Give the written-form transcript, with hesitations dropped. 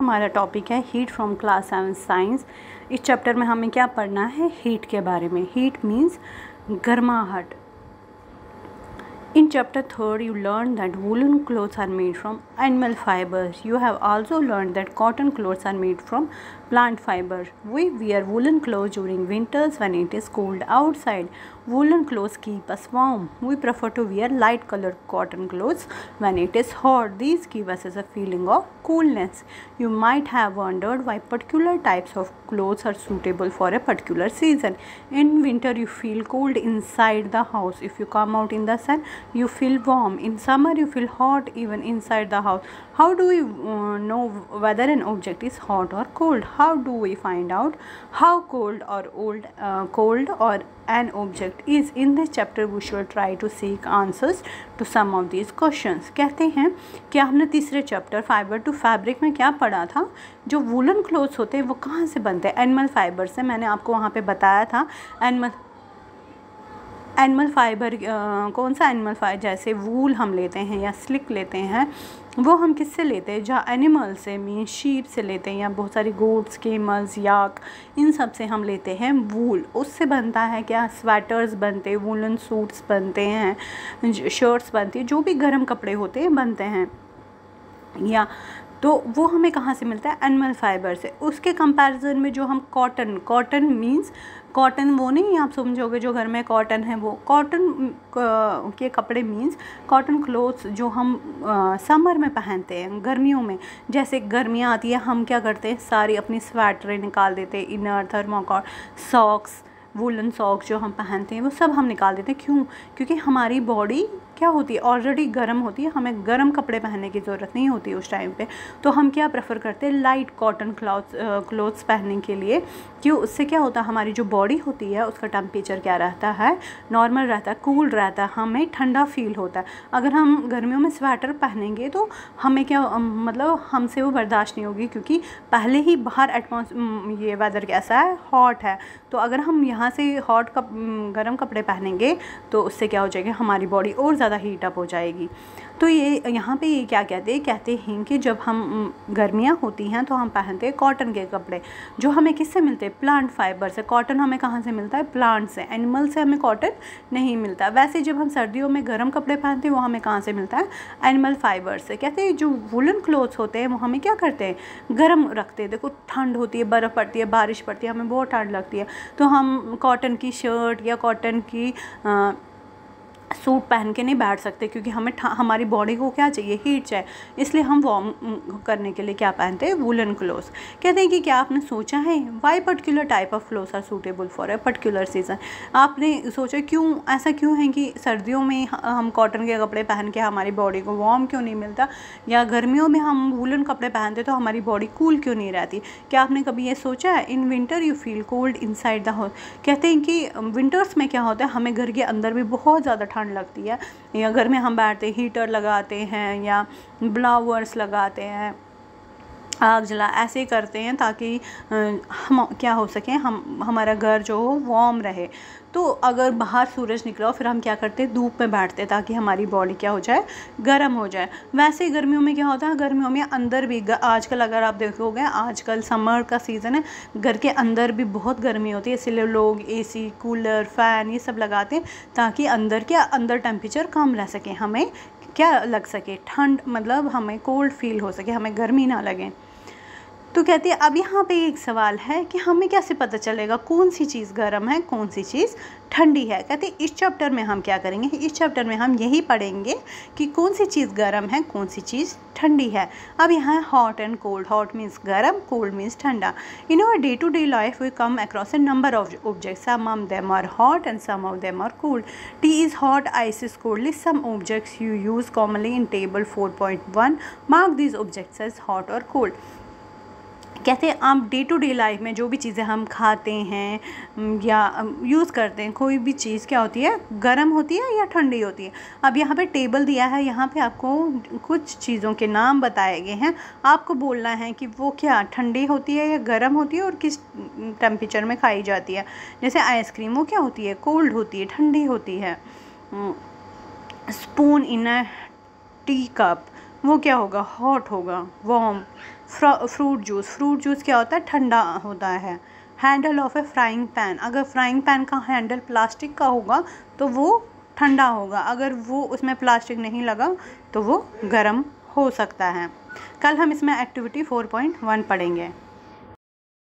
हमारा टॉपिक है heat from class 7 science. इस चैप्टर में हमें क्या पढ़ना है? हीट के बारे में। हीट मीन्स गर्माहट। In chapter 3, you learned that woolen clothes are made from animal fibers. You have also learned that cotton clothes are made from plant fiber. We wear woolen clothes during winters when it is cold outside. Woolen clothes keep us warm. We prefer to wear light colored cotton clothes when it is hot. These give us a feeling of coolness. You might have wondered why particular types of clothes are suitable for a particular season. In winter, you feel cold inside the house. If you come out in the sun, you feel warm. In summer, you feel hot even inside the house. How do we know whether an object is hot or cold? How do we find out how cold or an object is? In this chapter, we shall try to seek answers to some of these questions. कहते हैं कि हमने तीसरे chapter fibre to fabric में क्या पढ़ा था? जो वूलन क्लोथ्स होते हैं वो कहाँ से बनते हैं? एनिमल फाइबर से। मैंने आपको वहाँ पे बताया था एनिमल फाइबर कौन सा एनिमल फाइबर, जैसे वूल हम लेते हैं या स्लिक लेते हैं, वो हम किससे लेते हैं? जहाँ एनिमल से मीन शीप से लेते हैं, या बहुत सारी गोट्स, केमल्स, याक, इन सब से हम लेते हैं वूल। उससे बनता है क्या? स्वेटर्स बनते हैं, वूलन सूट्स बनते हैं, शर्ट्स बनती है, जो भी गर्म कपड़े होते हैं बनते हैं। या तो वो हमें कहाँ से मिलता है? एनिमल फाइबर से। उसके कंपैरिजन में जो हम कॉटन मीन्स कॉटन वो नहीं आप समझोगे जो घर में कॉटन है, वो कॉटन के कपड़े मीन्स कॉटन क्लोथ्स जो हम समर में पहनते हैं, गर्मियों में। जैसे गर्मियाँ आती है हम क्या करते हैं? सारी अपनी स्वेटरें निकाल देते हैं, इनर, थर्मोकॉट, सॉक्स, वूलन सॉक्स जो हम पहनते हैं वो सब हम निकाल देते हैं। क्यों? क्योंकि हमारी बॉडी क्या होती है? ऑलरेडी गर्म होती है, हमें गर्म कपड़े पहनने की ज़रूरत नहीं होती उस टाइम पे। तो हम क्या प्रेफर करते हैं? लाइट कॉटन क्लोथ्स पहनने के लिए। क्यों? उससे क्या होता है? हमारी जो बॉडी होती है उसका टेम्परेचर क्या रहता है? नॉर्मल रहता है, कूल रहता है, हमें ठंडा फील होता है। अगर हम गर्मियों में स्वेटर पहनेंगे तो हमें क्या मतलब हमसे वो बर्दाश्त नहीं होगी, क्योंकि पहले ही बाहर ये वेदर कैसा है? हॉट है। तो अगर हम यहाँ से गर्म कपड़े पहनेंगे तो उससे क्या हो जाएगा? हमारी बॉडी और ज़्यादा हीट अप हो जाएगी। तो ये यहाँ पे ये क्या कहते हैं कि जब हम गर्मियाँ होती हैं तो हम पहनते हैं कॉटन के कपड़े, जो हमें किससे मिलते हैं? प्लांट फाइबर से। कॉटन हमें कहाँ से मिलता है? प्लांट से। एनिमल से हमें कॉटन नहीं मिलता। वैसे जब हम सर्दियों में गर्म कपड़े पहनते हैं वो हमें कहाँ से मिलता है? एनिमल फाइबर से। कहते हैं जो वुलन क्लोथ्स होते हैं वो हमें क्या करते हैं? गर्म रखते हैं। देखो ठंड होती है, बर्फ़ पड़ती है, बारिश पड़ती है, हमें बहुत ठंड लगती है, तो हम कॉटन की शर्ट या कॉटन की सूट पहन के नहीं बैठ सकते, क्योंकि हमें हमारी बॉडी को क्या चाहिए? हीट चाहिए। इसलिए हम वार्म करने के लिए क्या पहनते हैं? Woollen clothes. कहते हैं कि क्या आपने सोचा है why particular type of clothes are suitable for a particular season? आपने सोचा ऐसा क्यों है कि सर्दियों में हम कॉटन के कपड़े पहन के हमारी बॉडी को वार्म क्यों नहीं मिलता, या गर्मियों में हम वूलन कपड़े पहनते तो हमारी बॉडी कूल क्यों नहीं रहती? क्या आपने कभी ये सोचा है? In winter you feel cold inside the house. कहते हैं कि विंटर्स में क्या होता है? हमें घर के अंदर भी बहुत ज़्यादा ठंड लगती है, या घर में हम बैठते हीटर लगाते हैं या ब्लावर्स लगाते हैं, आग जला ऐसे करते हैं ताकि हम क्या हो सके, हमारा घर जो हो वार्म रहे। तो अगर बाहर सूरज निकला हो फिर हम क्या करते हैं? धूप में बैठते हैं ताकि हमारी बॉडी क्या हो जाए? गर्म हो जाए। वैसे गर्मियों में क्या होता है? गर्मियों में अंदर भी आजकल अगर आप देखोगे, आजकल समर का सीज़न है, घर के अंदर भी बहुत गर्मी होती है, इसलिए लोग एसी, कूलर, फ़ैन ये सब लगाते हैं ताकि अंदर टेम्परेचर कम रह सके, हमें क्या लग सके? ठंड, मतलब हमें कोल्ड फील हो सके, हमें गर्मी ना लगे। तो कहते हैं अब यहाँ पे एक सवाल है कि हमें कैसे पता चलेगा कौन सी चीज़ गर्म है, कौन सी चीज़ ठंडी है? कहते हैं इस चैप्टर में हम क्या करेंगे? इस चैप्टर में हम यही पढ़ेंगे कि कौन सी चीज़ गर्म है, कौन सी चीज़ ठंडी है। अब यहाँ है hot and cold. Hot means गर्म, कोल्ड मीन्स ठंडा। In our day to day life we come across a number of objects, some of them are hot and some of them are cold. Tea is hot, ice is cold. List some objects you use commonly in table 4.1, mark these objects as hot और कोल्ड। कहते हैं आप day to day life में जो भी चीज़ें हम खाते हैं या यूज़ करते हैं, कोई भी चीज़ क्या होती है? गर्म होती है या ठंडी होती है? अब यहाँ पे टेबल दिया है, यहाँ पे आपको कुछ चीज़ों के नाम बताए गए हैं, आपको बोलना है कि वो क्या ठंडी होती है या गर्म होती है और किस टेम्परेचर में खाई जाती है। जैसे आइसक्रीम, वो क्या होती है? कोल्ड होती है, ठंडी होती है। Spoon in a tea cup, वो क्या होगा? हॉट होगा, वार्म। फ्रूट जूस क्या होता है, ठंडा होता है। Handle of A frying pan, अगर फ्राइंग पैन का हैंडल प्लास्टिक का होगा तो वो ठंडा होगा, अगर वो उसमें प्लास्टिक नहीं लगा तो वो गर्म हो सकता है। कल हम इसमें एक्टिविटी 4.1 पढ़ेंगे।